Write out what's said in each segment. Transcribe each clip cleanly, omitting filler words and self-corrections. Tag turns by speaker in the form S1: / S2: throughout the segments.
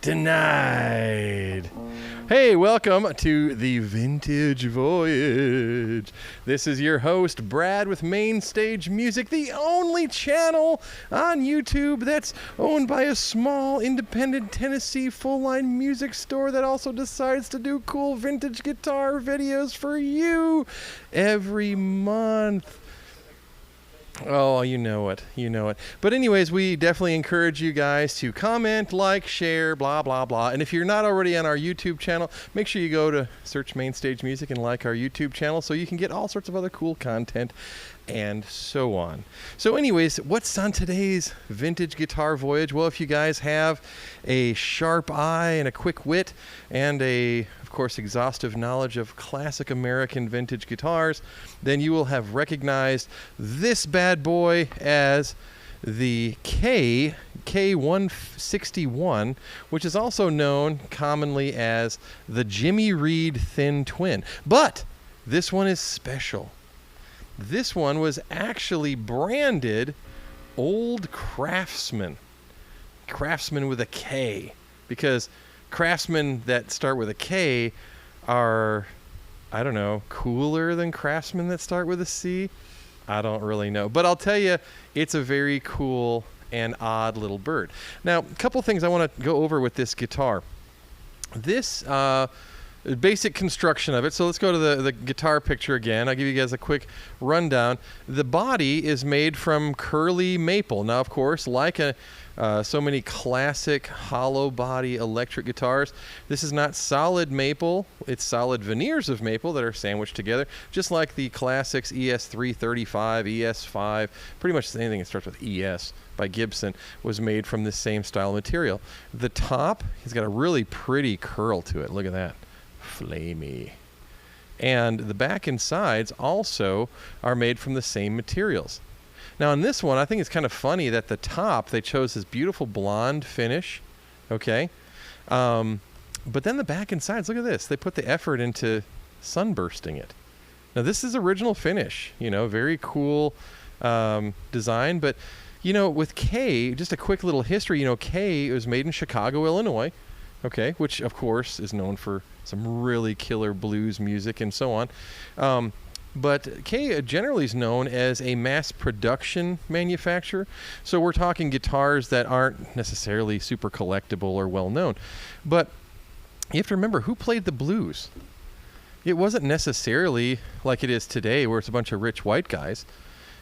S1: Denied. Hey, welcome to the Vintage Voyage. This is your host, Brad, with Main Stage Music, the only channel on YouTube that's owned by a small, independent Tennessee full-line music store that also decides to do cool vintage guitar videos for you every month. Oh, you know it. You know it. But anyways, we definitely encourage you guys to comment, like, share, blah, blah, blah. And if you're not already on our YouTube channel, make sure you go to search Main Stage Music and like our YouTube channel so you can get all sorts of other cool content and so on. So anyways, what's on today's vintage guitar voyage? Well, if you guys have a sharp eye and a quick wit and of course, exhaustive knowledge of classic American vintage guitars, then you will have recognized this bad boy as the K-161, which is also known commonly as the Jimmy Reed Thin Twin. But this one is special. This one was actually branded Old Kraftsman. Kraftsman with a K, because Craftsmen that start with a K are, I don't know, cooler than Craftsmen that start with a C? I don't really know. But I'll tell you, it's a very cool and odd little bird. Now, a couple things I want to go over with this guitar. This basic construction of it. So let's go to the guitar picture again. I'll give you guys a quick rundown. The body is made from curly maple. Now, of course, like so many classic hollow body electric guitars, this is not solid maple. It's solid veneers of maple that are sandwiched together, just like the classics ES335, ES5, pretty much anything that starts with ES by Gibson was made from this same style of material. The top, he's got a really pretty curl to it. Look at that. Flamey. And the back and sides also are made from the same materials. Now on this one, I think it's kind of funny that the top, they chose this beautiful blonde finish, okay? But then the back and sides, look at this. They put the effort into sunbursting it. Now this is original finish, you know, very cool design. But, you know, with K, just a quick little history, you know, K was made in Chicago, Illinois, okay, which of course is known for some really killer blues music and so on. But K generally is known as a mass production manufacturer. So we're talking guitars that aren't necessarily super collectible or well known. But you have to remember, who played the blues? It wasn't necessarily like it is today where it's a bunch of rich white guys.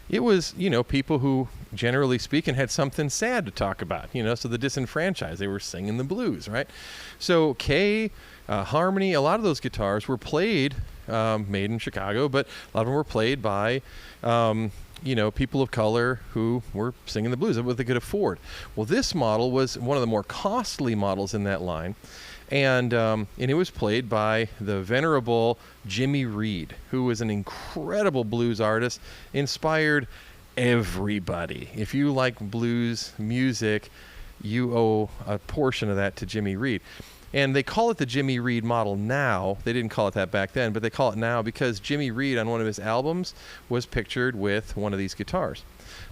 S1: It was, you know, people who, generally speaking, had something sad to talk about, you know, so the disenfranchised, they were singing the blues, right? So K, Harmony, a lot of those guitars were played, made in Chicago, but a lot of them were played by, you know, people of color who were singing the blues, what they could afford. Well, this model was one of the more costly models in that line. And it was played by the venerable Jimmy Reed, who was an incredible blues artist, inspired everybody. If you like blues music, you owe a portion of that to Jimmy Reed. And they call it the Jimmy Reed model now. They didn't call it that back then, but they call it now because Jimmy Reed on one of his albums was pictured with one of these guitars.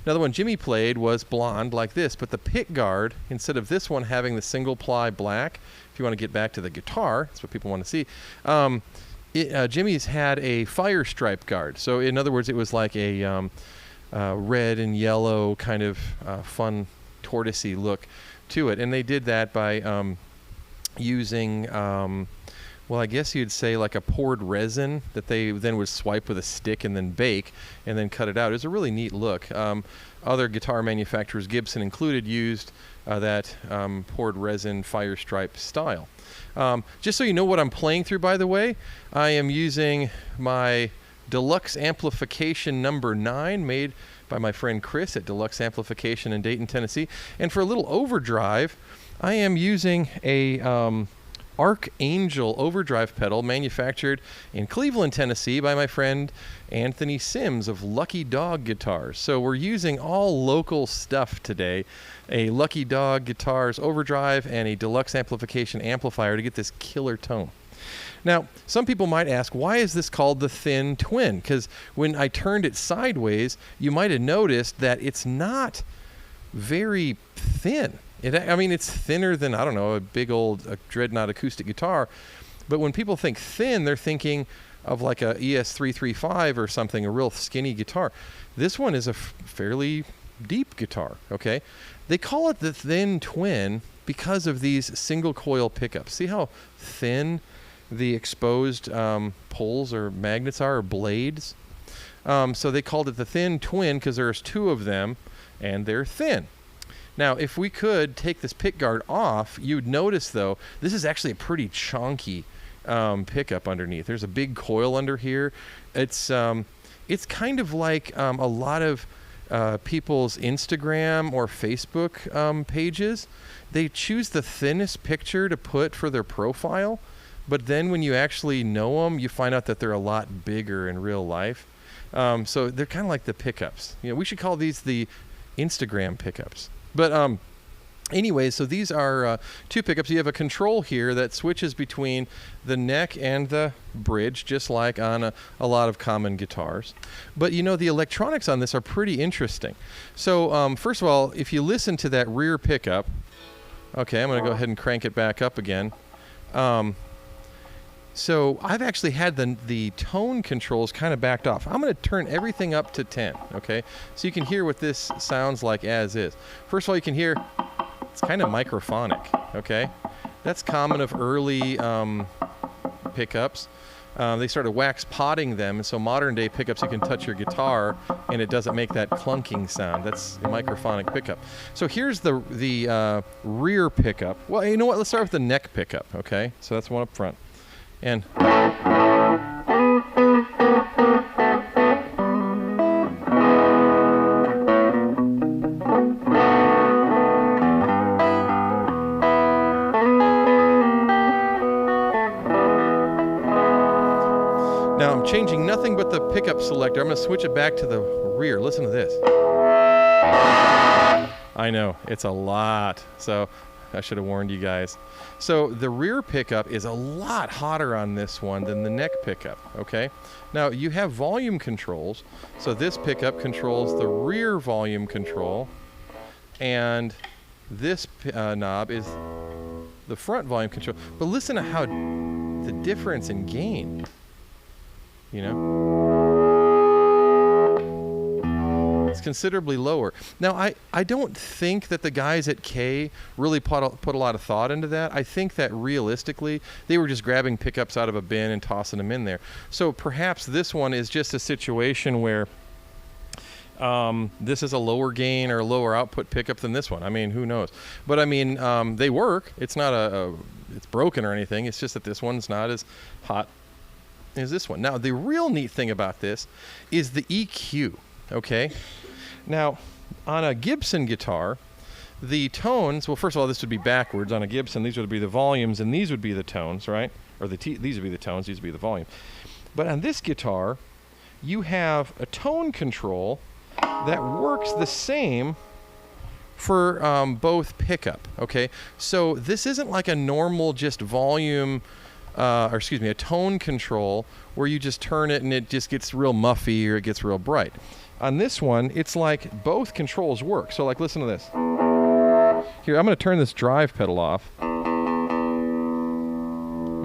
S1: Now, the one Jimmy played was blonde like this, but the pick guard, instead of this one having the single ply black, if you want to get back to the guitar, that's what people want to see, Jimmy's had a fire stripe guard. So in other words, it was like a red and yellow kind of fun tortoisey look to it. And they did that by using, well, I guess you'd say like a poured resin that they then would swipe with a stick and then bake and then cut it out. It was a really neat look. Other guitar manufacturers, Gibson included, used that poured resin fire stripe style. Just so you know what I'm playing through, by the way, I am using my Deluxe Amplification number 9, made by my friend Chris at Deluxe Amplification in Dayton, Tennessee. And for a little overdrive, I am using a Archangel overdrive pedal manufactured in Cleveland, Tennessee by my friend Anthony Sims of Lucky Dog Guitars. So we're using all local stuff today, a Lucky Dog Guitars overdrive and a Deluxe Amplification amplifier to get this killer tone. Now, some people might ask, why is this called the Thin Twin? Because when I turned it sideways, you might have noticed that it's not very thin. I mean, it's thinner than, I don't know, a big old Dreadnought acoustic guitar. But when people think thin, they're thinking of like a ES335 or something, a real skinny guitar. This one is a fairly deep guitar, okay? They call it the Thin Twin because of these single coil pickups. See how thin the exposed poles or magnets are, or blades? So they called it the Thin Twin because there's 2 of them, and they're thin. Now, if we could take this pick guard off, you'd notice, though, this is actually a pretty chunky pickup underneath. There's a big coil under here. It's kind of like a lot of people's Instagram or Facebook pages. They choose the thinnest picture to put for their profile, but then when you actually know them, you find out that they're a lot bigger in real life. So they're kind of like the pickups. You know, we should call these the Instagram pickups. But anyway, so these are 2 pickups. You have a control here that switches between the neck and the bridge, just like on a lot of common guitars. But you know, the electronics on this are pretty interesting. So first of all, if you listen to that rear pickup, okay, I'm going to go ahead and crank it back up again. So I've actually had the tone controls kind of backed off. I'm going to turn everything up to 10, okay? So you can hear what this sounds like as is. First of all, you can hear it's kind of microphonic, okay? That's common of early pickups. They started wax potting them, and so modern day pickups, you can touch your guitar and it doesn't make that clunking sound. That's a microphonic pickup. So here's the rear pickup. Well, you know what? Let's start with the neck pickup, okay? So that's one up front. And now I'm changing nothing but the pickup selector. I'm going to switch it back to the rear. Listen to this. I know, it's a lot. So I should have warned you guys. So the rear pickup is a lot hotter on this one than the neck pickup, okay? Now you have volume controls. So this pickup controls the rear volume control, and this knob is the front volume control. But listen to how the difference in gain, you know? It's considerably lower. Now, I don't think that the guys at K really put a lot of thought into that. I think that realistically, they were just grabbing pickups out of a bin and tossing them in there. So perhaps this one is just a situation where this is a lower gain or lower output pickup than this one. I mean, who knows? But I mean, they work. It's not it's broken or anything. It's just that this one's not as hot as this one. Now, the real neat thing about this is the EQ, okay? Now, on a Gibson guitar, the tones, well, first of all, this would be backwards. On a Gibson, these would be the volumes, and these would be the tones, right? Or these would be the tones, these would be the volume. But on this guitar, you have a tone control that works the same for both pickup. Okay, so this isn't like a normal just volume, or excuse me, a tone control where you just turn it and it just gets real muffy or it gets real bright. On this one, it's like both controls work. So like, listen to this. Here, I'm going to turn this drive pedal off.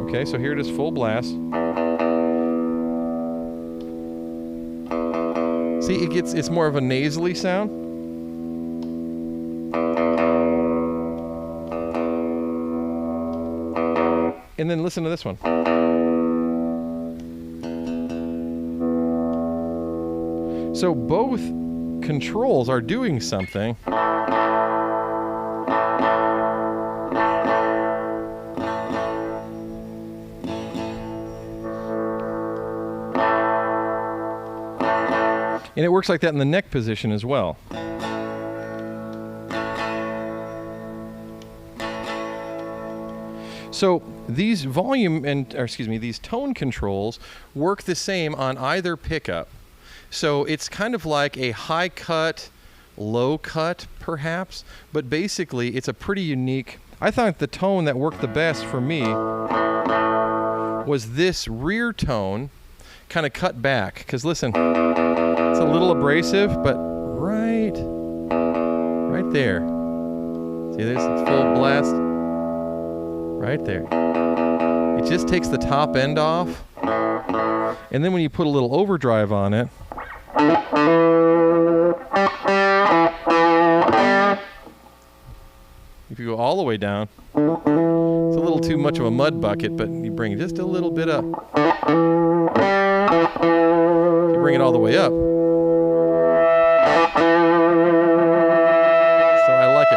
S1: Okay, so here it is, full blast. See, it's more of a nasally sound. And then listen to this one. So both controls are doing something. And it works like that in the neck position as well. So these these tone controls work the same on either pickup. So it's kind of like a high cut, low cut perhaps, but basically it's a pretty unique. I thought the tone that worked the best for me was this rear tone, kind of cut back. Because listen, it's a little abrasive, but right there. See, there's full blast. Right there. It just takes the top end off. And then when you put a little overdrive on it, if you go all the way down, it's a little too much of a mud bucket, but you bring just a little bit up. If you bring it all the way up. So I like it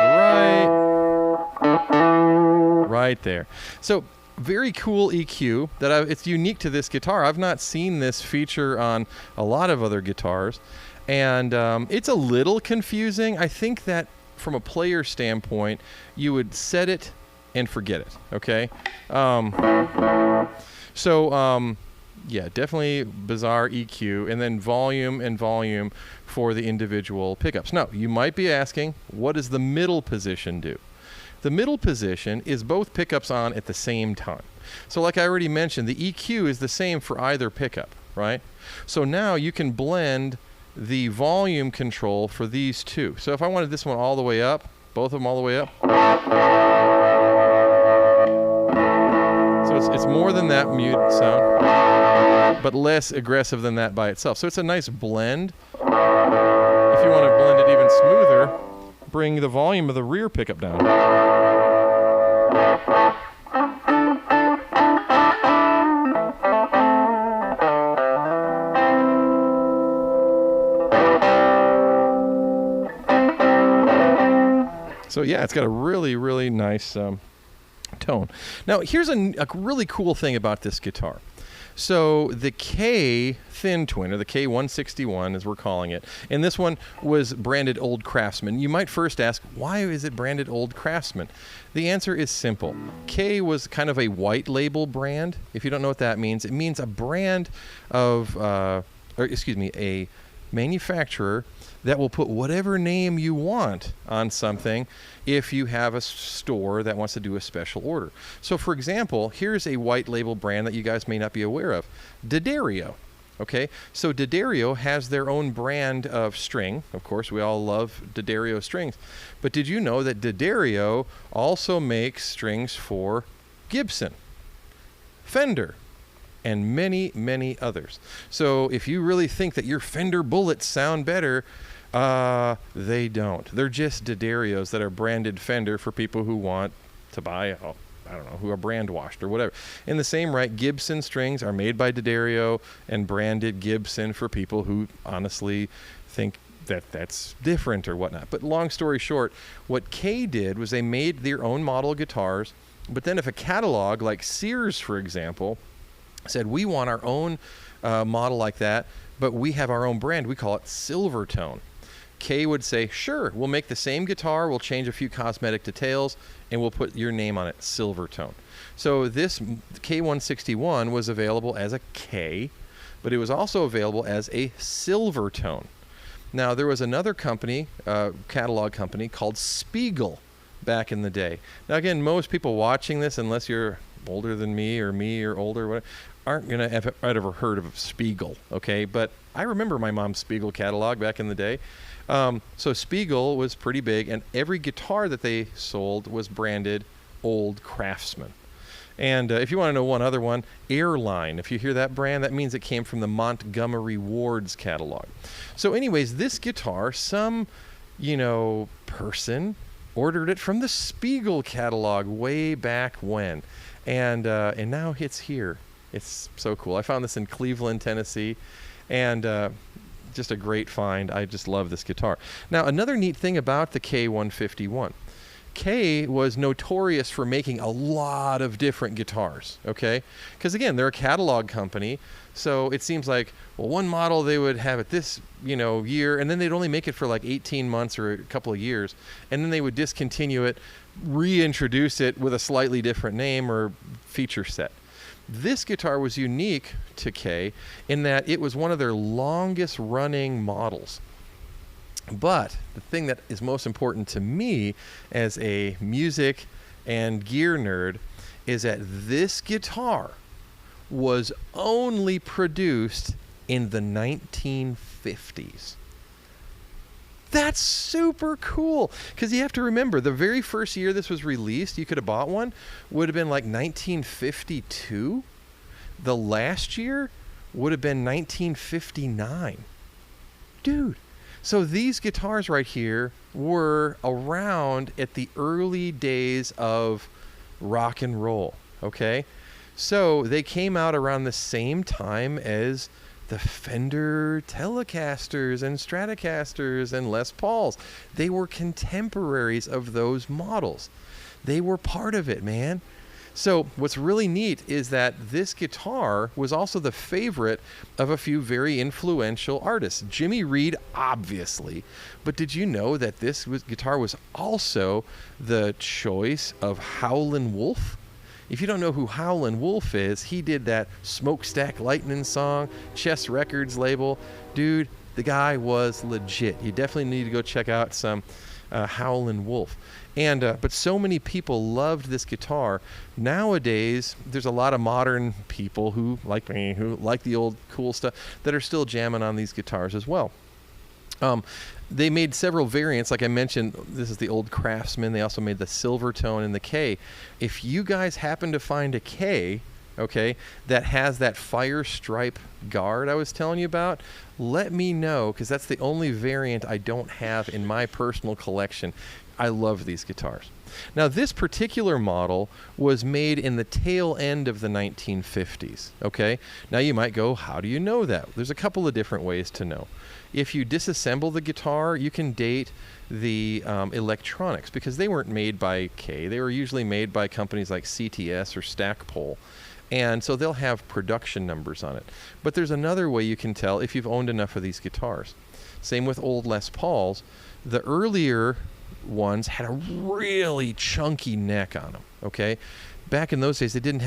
S1: right there. So very cool EQ that it's unique to this guitar. I've not seen this feature on a lot of other guitars, and it's a little confusing. I think that from a player standpoint, you would set it and forget it. Okay, yeah, definitely bizarre EQ, and then volume and volume for the individual pickups. Now, you might be asking, what does the middle position do? The middle position is both pickups on at the same time. So like I already mentioned, the EQ is the same for either pickup, right? So now you can blend the volume control for these two. So if I wanted this one all the way up, both of them all the way up. So it's more than that mute sound, but less aggressive than that by itself. So it's a nice blend. If you want to blend it even smoother, bring the volume of the rear pickup down. So yeah, it's got a really, really nice tone. Now here's a really cool thing about this guitar. So the K thin twin, or the K-161 as we're calling it, and this one was branded Old Kraftsman. You might first ask, why is it branded Old Kraftsman? The answer is simple. K was kind of a white label brand. If you don't know what that means, it means a brand of, a manufacturer that will put whatever name you want on something if you have a store that wants to do a special order. So for example, here's a white label brand that you guys may not be aware of, D'Addario. Okay, so D'Addario has their own brand of string. Of course, we all love D'Addario strings. But did you know that D'Addario also makes strings for Gibson, Fender, and many, many others? So if you really think that your Fender bullets sound better, they don't. They're just D'Addarios that are branded Fender for people who want to buy, I don't know, who are brand washed or whatever. In the same right, Gibson strings are made by D'Addario and branded Gibson for people who honestly think that that's different or whatnot. But long story short, what K did was they made their own model guitars, but then if a catalog like Sears, for example, said, we want our own model like that, but we have our own brand, we call it Silvertone. K would say, sure, we'll make the same guitar, we'll change a few cosmetic details, and we'll put your name on it, Silvertone. So this K-161 was available as a K, but it was also available as a Silvertone. Now, there was another company, catalog company, called Spiegel back in the day. Now, again, most people watching this, unless you're older than me or older, whatever, aren't going to have ever heard of Spiegel, okay? But I remember my mom's Spiegel catalog back in the day. So Spiegel was pretty big, and every guitar that they sold was branded Old Kraftsman. And if you want to know one other one, Airline. If you hear that brand, that means it came from the Montgomery Ward's catalog. So anyways, this guitar, some, person ordered it from the Spiegel catalog way back when. And now it's here. It's so cool. I found this in Cleveland, Tennessee, and just a great find. I just love this guitar. Now, another neat thing about the K-151. K was notorious for making a lot of different guitars, okay? Because again, they're a catalog company, so it seems like, well, one model they would have it this, year, and then they'd only make it for like 18 months or a couple of years, and then they would discontinue it, reintroduce it with a slightly different name or feature set. This guitar was unique to K in that it was one of their longest running models. But the thing that is most important to me as a music and gear nerd is that this guitar was only produced in the 1950s. That's super cool, because you have to remember, the very first year this was released, you could have bought one, would have been like 1952. The last year would have been 1959. Dude. So these guitars right here were around at the early days of rock and roll, okay? So they came out around the same time as the Fender Telecasters and Stratocasters and Les Pauls. They were contemporaries of those models. They were part of it, man. So what's really neat is that this guitar was also the favorite of a few very influential artists. Jimmy Reed, obviously, but did you know that this guitar was also the choice of Howlin' Wolf? If you don't know who Howlin' Wolf is, he did that Smokestack Lightning song, Chess Records label. Dude, the guy was legit. You definitely need to go check out some Howlin' Wolf. And but so many people loved this guitar. Nowadays, there's a lot of modern people who, like me, who like the old cool stuff, that are still jamming on these guitars as well. They made several variants. Like I mentioned, this is the old Kraftsman. They also made the Silvertone and the K. If you guys happen to find a K, okay, that has that fire stripe guard I was telling you about, let me know, because that's the only variant I don't have in my personal collection. I love these guitars. Now, this particular model was made in the tail end of the 1950s, okay? Now, you might go, how do you know that? There's a couple of different ways to know. If you disassemble the guitar, you can date the electronics, because they weren't made by K. They were usually made by companies like CTS or Stackpole. And so they'll have production numbers on it. But there's another way you can tell if you've owned enough of these guitars. Same with old Les Pauls. The earlier ones had a really chunky neck on them, okay? Back in those days, they didn't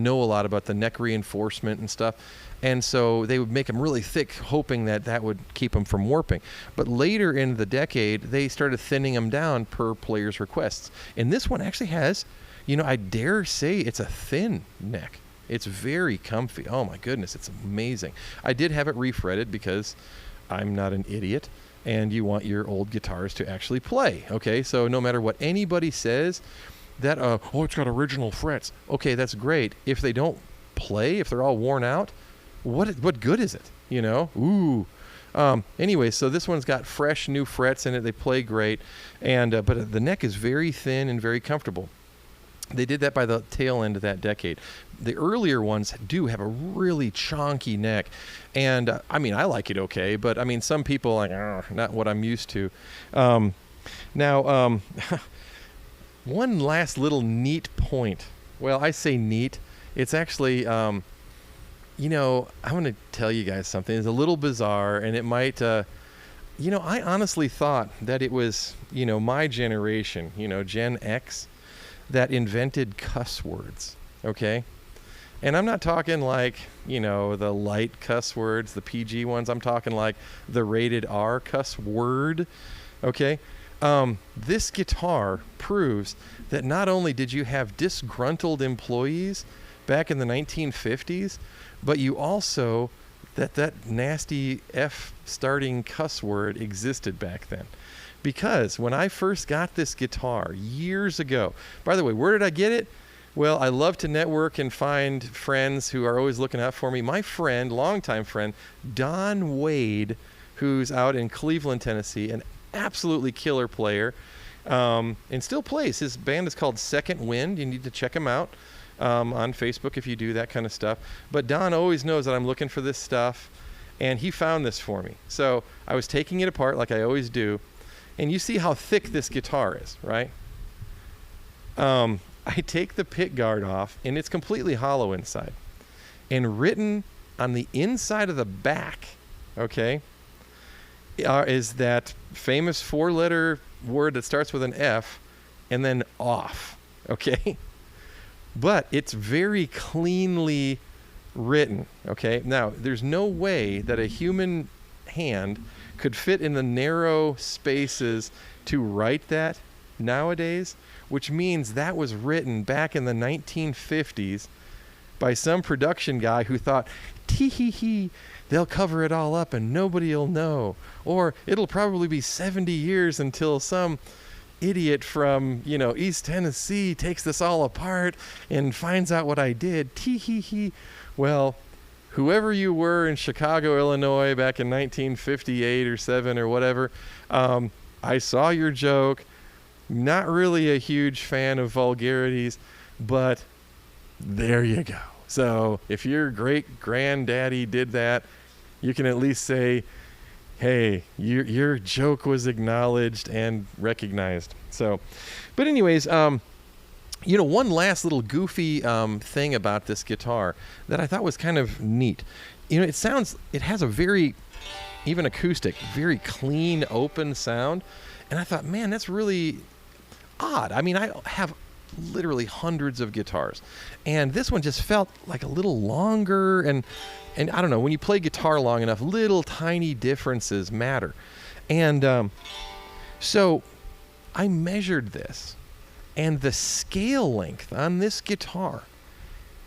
S1: know a lot about the neck reinforcement and stuff, and so they would make them really thick, hoping that that would keep them from warping. But later in the decade, they started thinning them down per player's requests. And this one actually has, I dare say it's a thin neck. It's very comfy. Oh my goodness, it's amazing. I did have it refretted because I'm not an idiot, and you want your old guitars to actually play, okay? So no matter what anybody says, that, it's got original frets. Okay, that's great. If they don't play, if they're all worn out, what good is it, Ooh. Anyway, so this one's got fresh new frets in it. They play great, and but the neck is very thin and very comfortable. They did that by the tail end of that decade. The earlier ones do have a really chonky neck, and I like it okay, but some people are like, not what I'm used to. Now, one last little neat point. Well, I say neat. It's actually, I want to tell you guys something. It's a little bizarre, and it might, I honestly thought that it was, my generation, Gen X, that invented cuss words, okay? And I'm not talking like, the light cuss words, the PG ones. I'm talking like the rated R cuss word. Okay? This guitar proves that not only did you have disgruntled employees back in the 1950s, but you also, that nasty F starting cuss word existed back then. Because when I first got this guitar years ago, by the way, where did I get it? Well, I love to network and find friends who are always looking out for me. My friend, longtime friend, Don Wade, who's out in Cleveland, Tennessee, an absolutely killer player, and still plays. His band is called Second Wind. You need to check him out on Facebook if you do that kind of stuff. But Don always knows that I'm looking for this stuff, and he found this for me. So I was taking it apart like I always do, and you see how thick this guitar is, right? I take the pick guard off, and it's completely hollow inside. And written on the inside of the back, okay, is that famous 4-letter word that starts with an F and then off, okay? But it's very cleanly written, okay? Now, there's no way that a human hand could fit in the narrow spaces to write that nowadays, which means that was written back in the 1950s by some production guy who thought, tee-hee-hee, they'll cover it all up and nobody will know. Or it'll probably be 70 years until some idiot from, East Tennessee takes this all apart and finds out what I did. Tee-hee-hee. Well, whoever you were in Chicago, Illinois back in 1958 or 7 or whatever, I saw your joke. Not really a huge fan of vulgarities, but there you go. So if your great granddaddy did that, you can at least say, hey, your joke was acknowledged and recognized. So, but anyways, one last little goofy thing about this guitar that I thought was kind of neat. It has a very, even acoustic, very clean, open sound. And I thought, man, that's really odd. I mean, I have literally hundreds of guitars, and this one just felt like a little longer, and I don't know, when you play guitar long enough, little tiny differences matter. And so I measured this, and the scale length on this guitar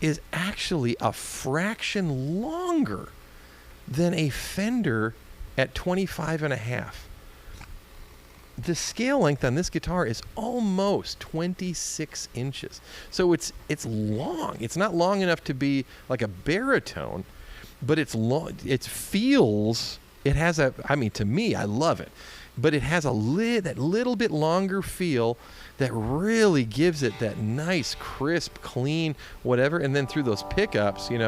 S1: is actually a fraction longer than a Fender at 25.5. The scale length on this guitar is almost 26 inches. So it's long. It's not long enough to be like a baritone, but it's long. It feels, it has to me, I love it, but it has that little bit longer feel that really gives it that nice, crisp, clean, whatever. And then through those pickups, it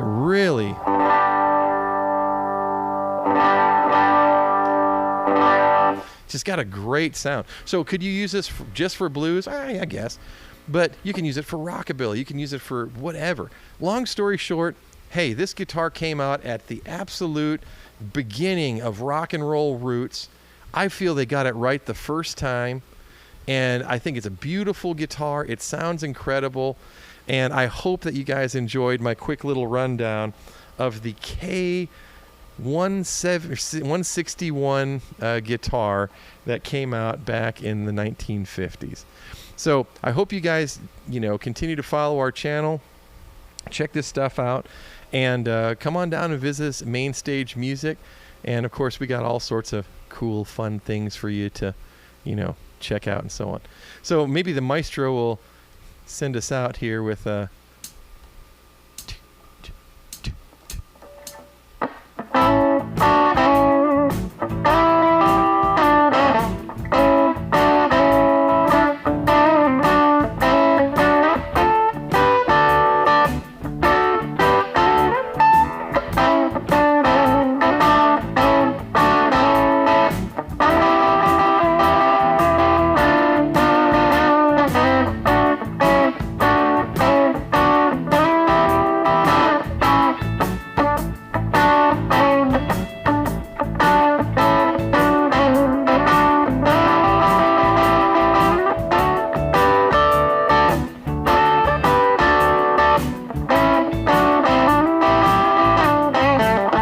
S1: really... just got a great sound. So could you use this just for blues? I guess. But you can use it for rockabilly. You can use it for whatever. Long story short, hey, this guitar came out at the absolute beginning of rock and roll roots. I feel they got it right the first time. And I think it's a beautiful guitar. It sounds incredible. And I hope that you guys enjoyed my quick little rundown of the K-161 guitar that came out back in the 1950s. So I hope you guys, continue to follow our channel, check this stuff out, and come on down and visit us at Main Stage Music. And of course, we got all sorts of cool, fun things for you to, check out and so on. So maybe the maestro will send us out here with